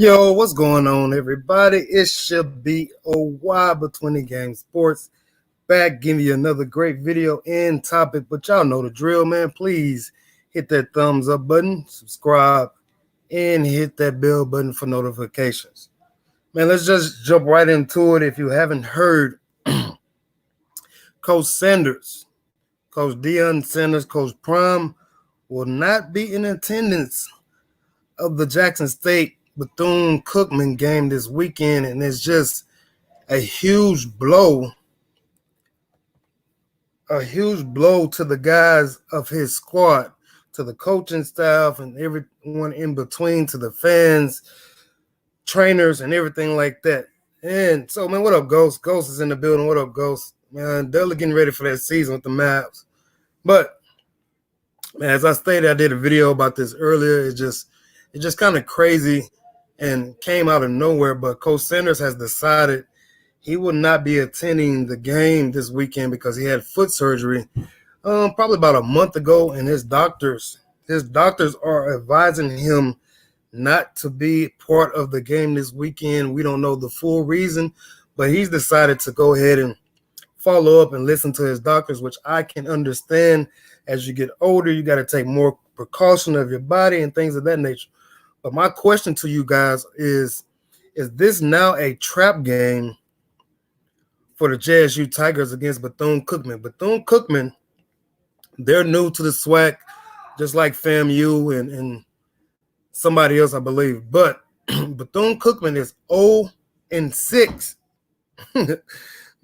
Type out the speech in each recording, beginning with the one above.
Yo, what's going on, everybody? It should be OY Between the Game Sports. Back giving you another great video and topic, but y'all know the drill, man. Please hit that thumbs up button, subscribe, and hit that bell button for notifications. Man, let's just jump right into it. If you haven't heard, Coach Sanders, Coach Deion Sanders, Coach Prime will not be in attendance of the Jackson State Bethune Cookman game this weekend, and it's just a huge blow to the guys of his squad, to the coaching staff and everyone in between, to the fans, trainers, and everything like that. And so, man, what up, Ghost? Ghost is in the building. What up, Ghost? Man, they're getting ready for that season with the Mavs. But, man, as I stated, I did a video about this earlier. It's just kind of crazy and came out of nowhere. But Coach Sanders has decided he will not be attending the game this weekend because he had foot surgery probably about a month ago, and his doctors are advising him not to be part of the game this weekend. We don't know the full reason, but he's decided to go ahead and follow up and listen to his doctors, which I can understand. As you get older, you got to take more precaution of your body and things of that nature. But my question to you guys is this now a trap game for the JSU Tigers against Bethune Cookman? Bethune Cookman, they're new to the SWAC, just like FAMU and somebody else, I believe. But Bethune Cookman is 0-6. They're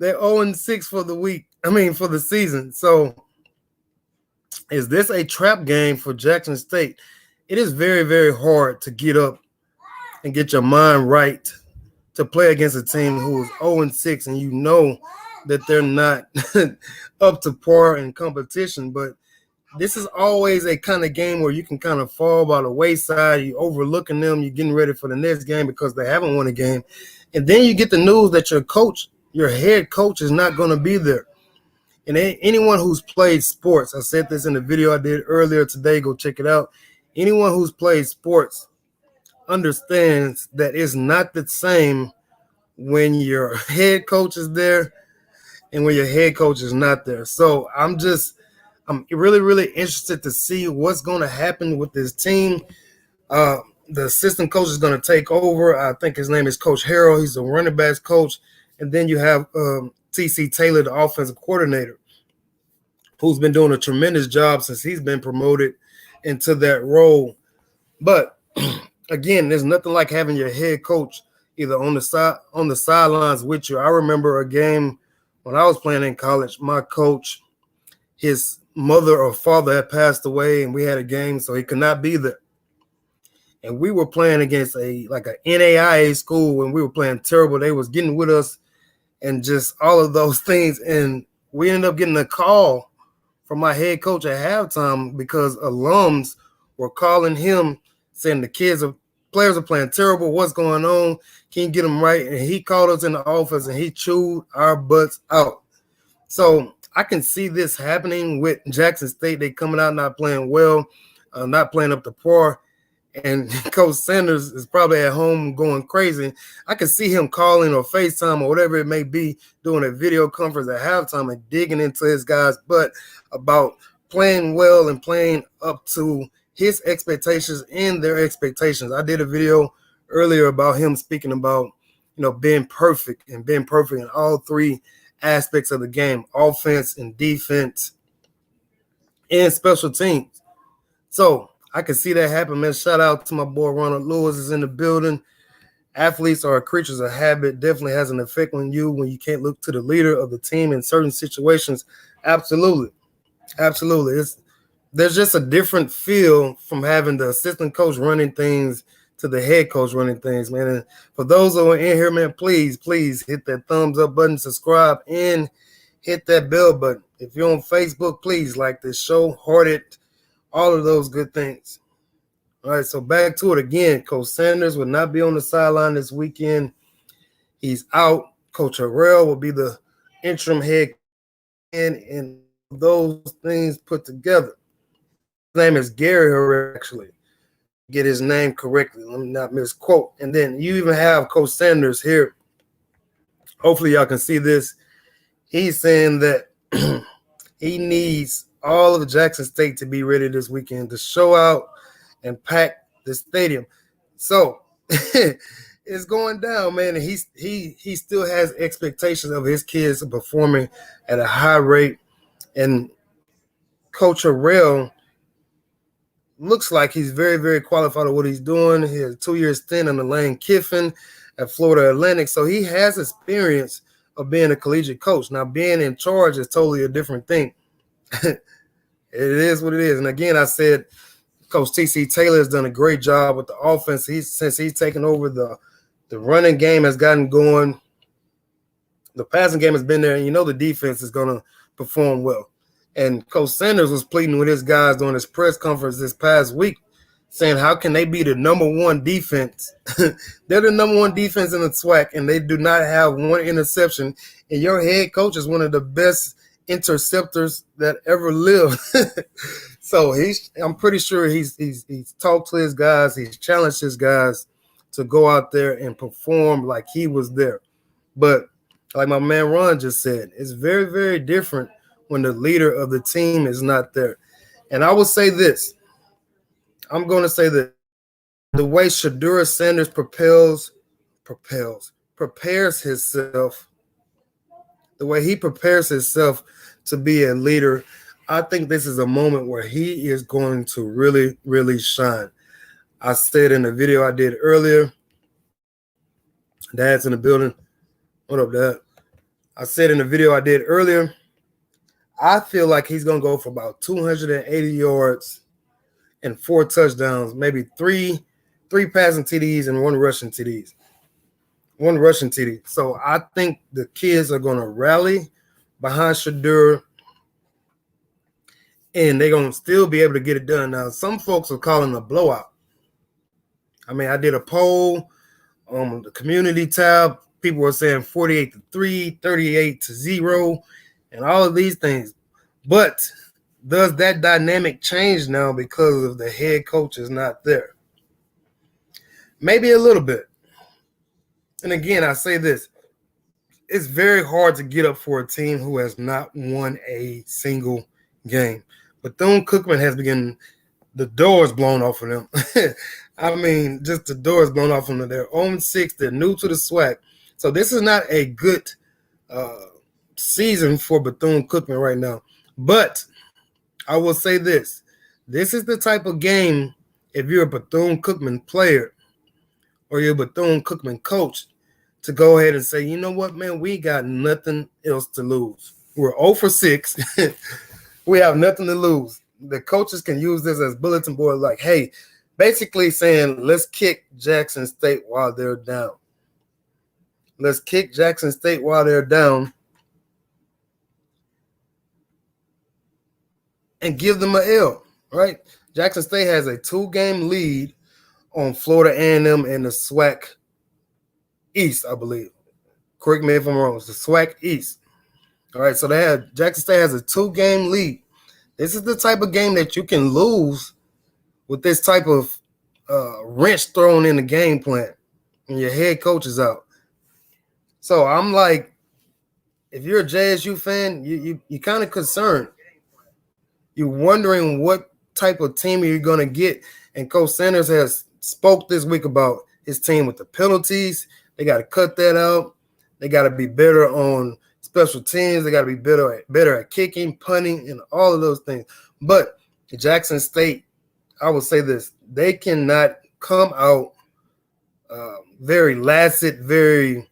0-6 for the season. So is this a trap game for Jackson State? It is very, very hard to get up and get your mind right to play against a team who is 0-6, and you know that they're not up to par in competition. But this is always a kind of game where you can kind of fall by the wayside. You're overlooking them. You're getting ready for the next game because they haven't won a game. And then you get the news that your head coach is not going to be there. And anyone who's played sports, I said this in the video I did earlier today, go check it out. Anyone who's played sports understands that it's not the same when your head coach is there and when your head coach is not there. So I'm really, really interested to see what's going to happen with this team. The assistant coach is going to take over. I think his name is Coach Harrell. He's the running backs coach. And then you have T.C. Taylor, the offensive coordinator, who's been doing a tremendous job since he's been promoted into that role. But again, there's nothing like having your head coach either on the sidelines with you. I remember a game when I was playing in college. My coach, his mother or father had passed away, and we had a game, so he could not be there. And we were playing against a NAIA school, and we were playing terrible. They was getting with us and just all of those things. And we ended up getting a call from my head coach at halftime because alums were calling him saying players are playing terrible. What's going on? Can you get them right? And he called us in the office and he chewed our butts out. So I can see this happening with Jackson State. They coming out not playing well, not playing up to par. And Coach Sanders is probably at home going crazy. I can see him calling or FaceTime or whatever it may be, doing a video conference at halftime and digging into his guys' butt about playing well and playing up to his expectations and their expectations. I did a video earlier about him speaking about, being perfect in all three aspects of the game: offense and defense and special teams. So I can see that happen, man. Shout out to my boy Ronald Lewis is in the building. Athletes are creatures of habit. Definitely has an effect on you when you can't look to the leader of the team in certain situations. Absolutely. There's just a different feel from having the assistant coach running things to the head coach running things, man. And for those who are in here, man, please hit that thumbs up button, subscribe, and hit that bell button. If you're on Facebook, please like this show, heart it, all of those good things. All right, so back to it again. Coach Sanders will not be on the sideline this weekend. He's out. Coach Harrell will be the interim head coach, and those things put together. His name is Gary Harrell, actually. get his name correctly. Let me not misquote. And then you even have Coach Sanders here. Hopefully y'all can see this. He's saying that he needs all of Jackson State to be ready this weekend to show out and pack the stadium. So it's going down, man. And he still has expectations of his kids performing at a high rate. And Coach Harrell looks like he's very, very qualified at what he's doing. He has a 2-year stint on the Lane Kiffin at Florida Atlantic. So he has experience of being a collegiate coach. Now, being in charge is totally a different thing. It is what it is. And again, I said Coach T.C. Taylor has done a great job with the offense. Since he's taken over, the running game has gotten going. The passing game has been there, and you know the defense is going to perform well. And Coach Sanders was pleading with his guys during his press conference this past week, saying how can they be the number one defense? They're the number one defense in the SWAC, and they do not have one interception. And your head coach is one of the best interceptors that ever lived. So I'm pretty sure he's talked to his guys, he's challenged his guys to go out there and perform like he was there. But like my man Ron just said, it's very, very different when the leader of the team is not there. And I will say this. I'm going to say that the way Shedeur Sanders prepares himself, the way he prepares himself to be a leader, I think this is a moment where he is going to really, really shine. I said in the video I did earlier, Dad's in the building. What up, Dad? I said in the video I did earlier, I feel like he's going to go for about 280 yards and 4 touchdowns, maybe three passing TDs and 1 rushing TD. So I think the kids are going to rally behind Shedeur, and they're going to still be able to get it done. Now, some folks are calling a blowout. I mean, I did a poll on the community tab. People were saying 48-3, 38-0, and all of these things. But does that dynamic change now because of the head coach is not there? Maybe a little bit. And again, I say this. It's very hard to get up for a team who has not won a single game. Bethune Cookman has begun the doors blown off of them. I mean, just the doors blown off of them. They're 0-6. They're new to the SWAC. So this is not a good season for Bethune Cookman right now. But I will say this. This is the type of game, if you're a Bethune Cookman player or you're a Bethune Cookman coach, to go ahead and say, you know what, man, we got nothing else to lose. We're 0-6. We have nothing to lose. The coaches can use this as bulletin board, like, hey, basically saying, let's kick Jackson State while they're down. Let's kick Jackson State while they're down and give them an L, right? Jackson State has a 2-game lead on Florida A&M in the SWAC East, I believe. Correct me if I'm wrong. It's the SWAC East. All right, so Jackson State has a 2-game lead. This is the type of game that you can lose with this type of wrench thrown in the game plan and your head coach is out. So I'm like, if you're a JSU fan, you're kind of concerned. You're wondering what type of team you're going to get. And Coach Sanders has spoke this week about his team with the penalties. They got to cut that out. They got to be better on special teams. They got to be better at kicking, punting, and all of those things. But Jackson State, I will say this, they cannot come out very lassite, very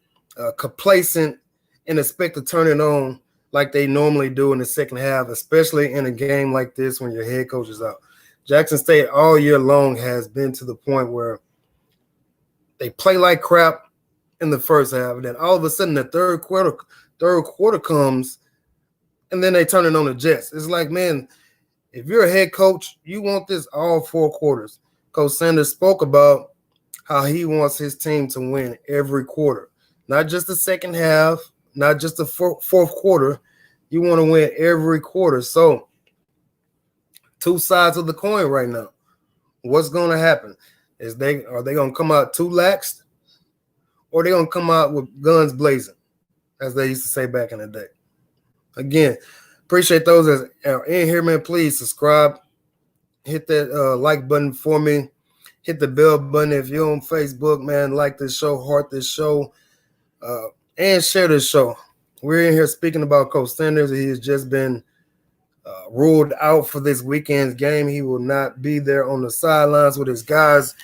complacent, and expect to turn it on like they normally do in the second half, especially in a game like this when your head coach is out. Jackson State all year long has been to the point where they play like crap in the first half, and then all of a sudden the third quarter comes, and then they turn it on the Jets. It's like, man, if you're a head coach, you want this all 4 quarters. Coach Sanders spoke about how he wants his team to win every quarter, not just the second half, not just the fourth quarter. You want to win every quarter. So 2 sides of the coin right now. what's going to happen? Are they going to come out too lax, or they going to come out with guns blazing, as they used to say back in the day? Again, appreciate those that are in here, man. Please subscribe, hit that like button for me, hit the bell button if you're on Facebook, man. Like this show, heart this show, and share this show. We're in here speaking about Coach Sanders. He has just been ruled out for this weekend's game. He will not be there on the sidelines with his guys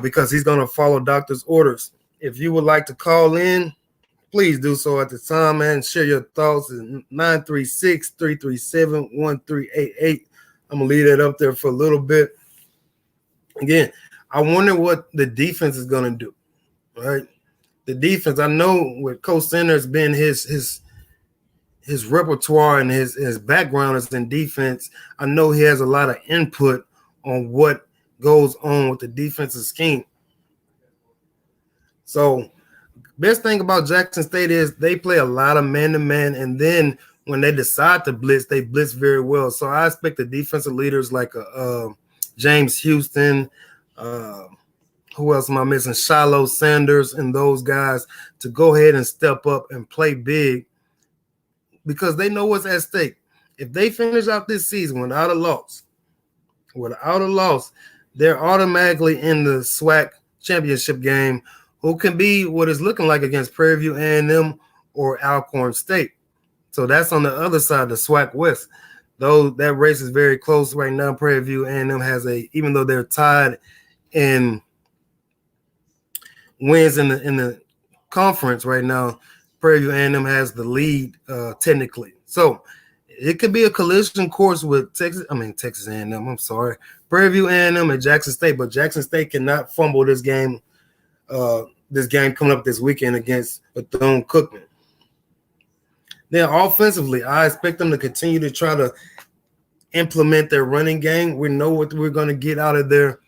because he's going to follow doctor's orders. If you would like to call in, please do so at the time, man. Share your thoughts. 936-337-1388. I'm going to leave that up there for a little bit. Again, I wonder what the defense is going to do, right? The defense, I know with Coach Sanders being his repertoire and his background is in defense, I know he has a lot of input on what goes on with the defensive scheme. So best thing about Jackson State is they play a lot of man-to-man, and then when they decide to blitz, they blitz very well. So I expect the defensive leaders like James Houston, who else am I missing? Shiloh Sanders and those guys to go ahead and step up and play big because they know what's at stake. If they finish out this season without a loss, they're automatically in the SWAC championship game, who can be what it's looking like against Prairie View A&M or Alcorn State. So that's on the other side, the SWAC West. Though that race is very close right now, Prairie View A&M has even though they're tied in wins in the conference right now, Prairie View A&M has the lead technically. So it could be a collision course with Texas A&M. I'm sorry, Prairie View A&M and Jackson State, but Jackson State cannot fumble this game. This game coming up this weekend against Bethune Cookman. Then offensively, I expect them to continue to try to implement their running game. We know what we're going to get out of their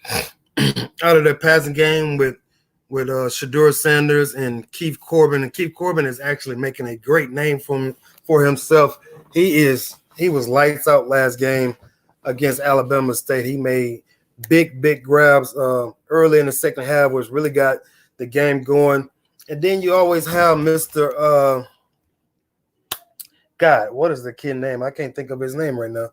passing game with Shedeur Sanders and Keith Corbin. And Keith Corbin is actually making a great name for himself. He was lights out last game against Alabama State. He made big grabs early in the second half, which really got the game going. And then you always have Mr. God, what is the kid name? I can't think of his name right now.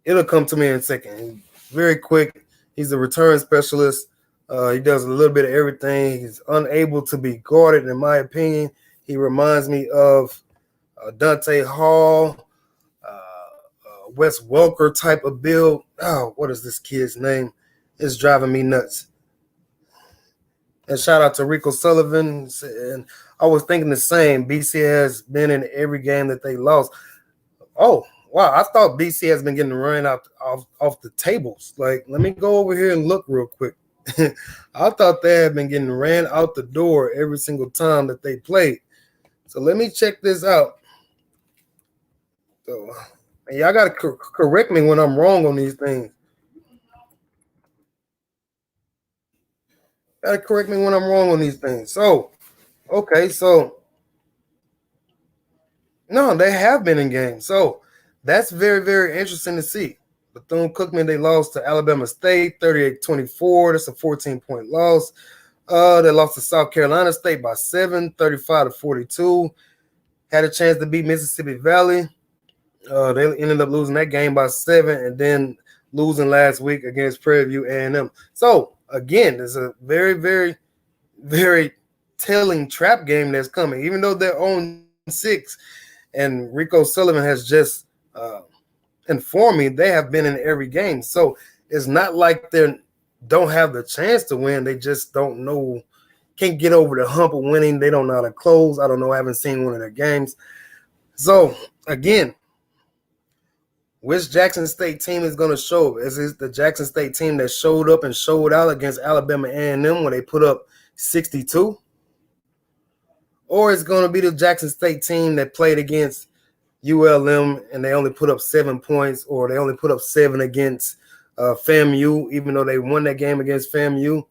It'll come to me in a second. Very quick. He's a return specialist. He does a little bit of everything. He's unable to be guarded, in my opinion. He reminds me of Dante Hall, Wes Welker type of build. Oh, what is this kid's name? It's driving me nuts. And shout out to Rico Sullivan. And I was thinking the same. BC has been in every game that they lost. Oh, wow. I thought BC has been getting run off the tables. Like, let me go over here and look real quick. I thought they had been getting ran out the door every single time that they played. So let me check this out. So, and y'all got to correct me when I'm wrong on these things. Gotta correct me when I'm wrong on these things. So, okay, so no, they have been in games. So that's very, very interesting to see. Bethune Cookman, they lost to Alabama State 38-24. That's a 14-point loss. They lost to South Carolina State by 7, 35-42. Had a chance to beat Mississippi Valley. They ended up losing that game by 7, and then losing last week against Prairie View A&M. So again, there's a very, very, very telling trap game that's coming. Even though they're on 6, and Rico Sullivan has just informed me they have been in every game. So it's not like they don't have the chance to win. They just don't know, can't get over the hump of winning. They don't know how to close. I don't know. I haven't seen one of their games. So again, which Jackson State team is going to show up? Is it the Jackson State team that showed up and showed out against Alabama A&M when they put up 62? Or it's going to be the Jackson State team that played against ULM and they only put up 7 points, or they only put up 7 against FAMU, even though they won that game against FAMU?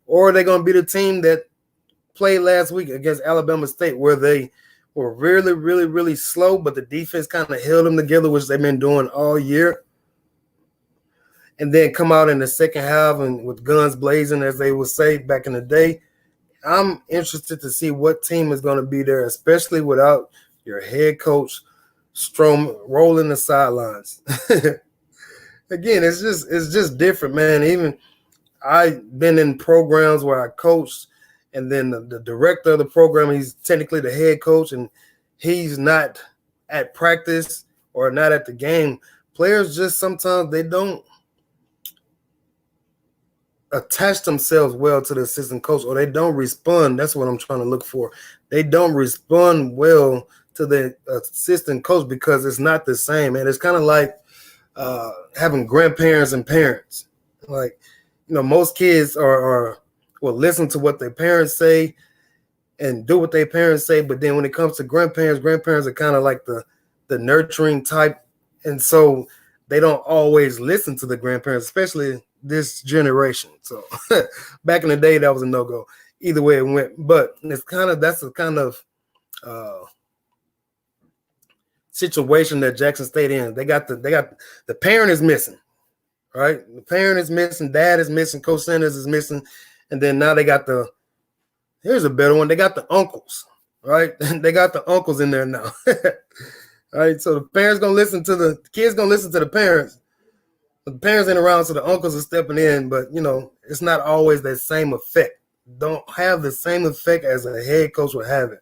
Or are they going to be the team that played last week against Alabama State, where they were really, really, really slow, but the defense kind of held them together, which they've been doing all year? and then come out in the second half and with guns blazing, as they would say back in the day. I'm interested to see what team is going to be there, especially without your head coach Strom rolling the sidelines. Again, it's just different, man. Even I've been in programs where I coached, and then the director of the program, he's technically the head coach, and he's not at practice or not at the game. Players just sometimes they don't attach themselves well to the assistant coach, or they don't respond. That's what I'm trying to look for. They don't respond well to the assistant coach because it's not the same. And it's kind of like having grandparents and parents. Like, most kids are will listen to what their parents say and do what their parents say. But then when it comes to grandparents are kind of like the nurturing type. And so they don't always listen to the grandparents, especially this generation. So back in the day, that was a no-go. Either way it went. But that's the kind of situation that Jackson State in. They got the parent is missing, right? The parent is missing, dad is missing, Coach Sanders is missing, and then now they got here's a better one. They got the uncles, right? They got the uncles in there now. All right, so the parents gonna listen to the kids gonna listen to the parents. The parents ain't around, so the uncles are stepping in, but it's not always that same effect. Don't have the same effect as a head coach would have it.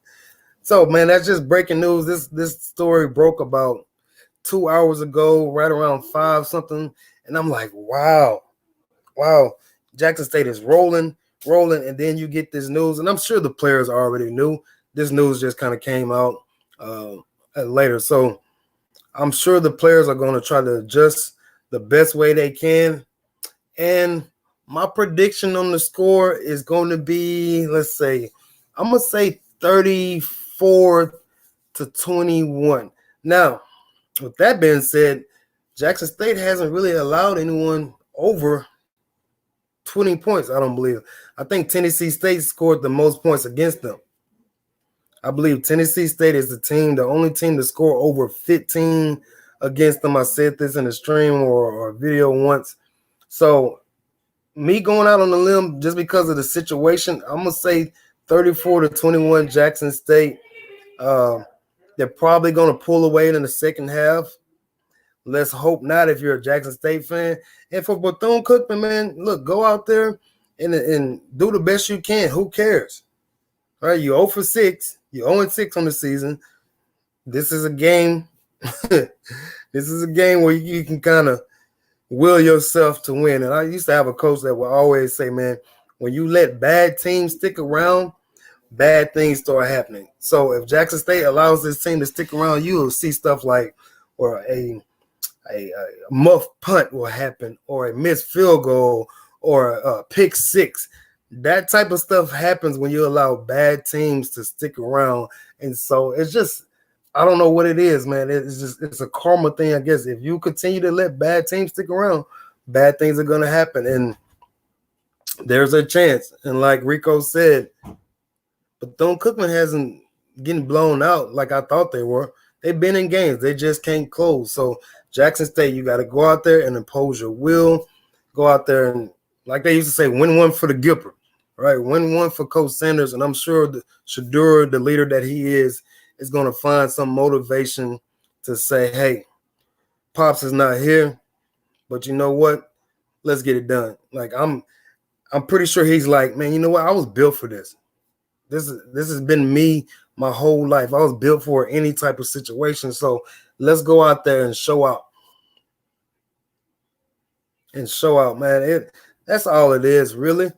So, man, that's just breaking news. This story broke about 2 hours ago, right around 5 something, and I'm like, wow, Jackson State is rolling, and then you get this news, and I'm sure the players already knew. This news just kind of came out later, so I'm sure the players are going to try to adjust the best way they can. And my prediction on the score is going to be, I'm going to say 34-21. Now, with that being said, Jackson State hasn't really allowed anyone over 20 points, I don't believe. I think Tennessee State scored the most points against them. I believe Tennessee State is the only team to score over 15 against them. I said this in a stream or video once. So me going out on the limb just because of the situation, I'm going to say 34-21 Jackson State. They're probably going to pull away in the second half. Let's hope not if you're a Jackson State fan. And for Bethune Cookman, man, look, go out there and do the best you can. Who cares? All right, you're 0-6. You're 0-6 on the season. This is a game. This is a game where you can kind of will yourself to win. And I used to have a coach that would always say, man, when you let bad teams stick around, bad things start happening. So if Jackson State allows this team to stick around, you will see stuff like, or a muff punt will happen, or a missed field goal, or a pick six. That type of stuff happens when you allow bad teams to stick around. And so it's just, I don't know what it is, man. It's a karma thing, I guess. If you continue to let bad teams stick around, bad things are going to happen. And there's a chance. And like Rico said, Bethune Cookman hasn't getting blown out like I thought they were. They've been in games. They just can't close. So Jackson State, you got to go out there and impose your will. Go out there and, like they used to say, win one for the Gipper, right? Win one for Coach Sanders. And I'm sure Shadur, the leader that he is going to find some motivation to say, hey, Pops is not here, but you know what? Let's get it done. Like I'm pretty sure he's like, man, you know what? I was built for this. This has been me my whole life. I was built for any type of situation. So let's go out there and show out. And show out, man. That's all it is, really.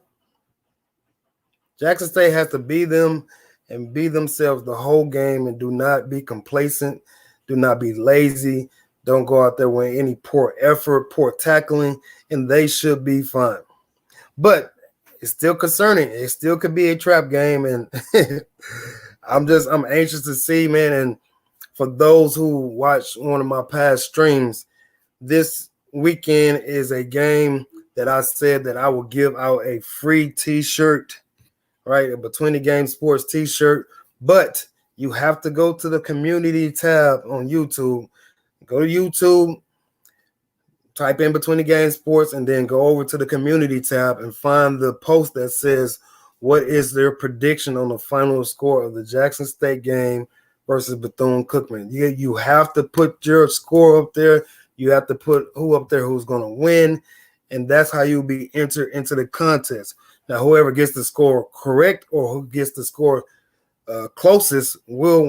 Jackson State has to be them and be themselves the whole game, and do not be complacent. Do not be lazy. Don't go out there with any poor effort, poor tackling, and they should be fine. But it's still concerning. It still could be a trap game, and I'm anxious to see, man. And for those who watch one of my past streams, this weekend is a game that I said that I will give out a free T-shirt, right? A Between the Game Sports T-shirt. But you have to go to the community tab on YouTube. Go to YouTube, type in Between the Game Sports, and then go over to the community tab and find the post that says what is their prediction on the final score of the Jackson State game versus Bethune Cookman. You have to put your score up there. You have to put who up there who's going to win, and that's how you'll be entered into the contest. Now, whoever gets the score correct or who gets the score closest will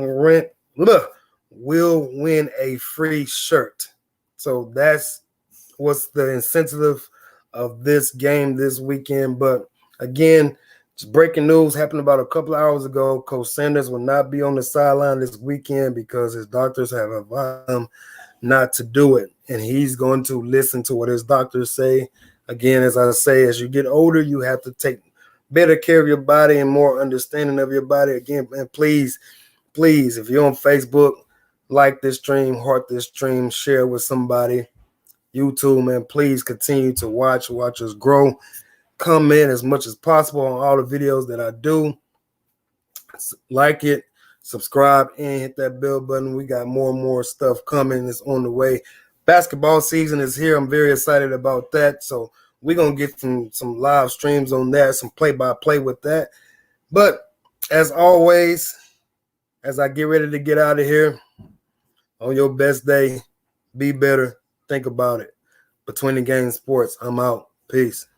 win a free shirt. So that's what's the incentive of this game this weekend. But again, just breaking news happened about a couple of hours ago. Coach Sanders will not be on the sideline this weekend because his doctors have advised him not to do it. And he's going to listen to what his doctors say. Again, as I say, as you get older, you have to take better care of your body and more understanding of your body. Again, and please, if you're on Facebook, like this stream, heart this stream, share with somebody. YouTube, man, please continue to watch us grow. Comment as much as possible on all the videos that I do. Like it, subscribe, and hit that bell button. We got more and more stuff coming. It's on the way. Basketball season is here. I'm very excited about that. So we're going to get some live streams on that, some play-by-play with that. But as always, as I get ready to get out of here, on your best day, be better. Think about it. Between the Game Sports, I'm out. Peace.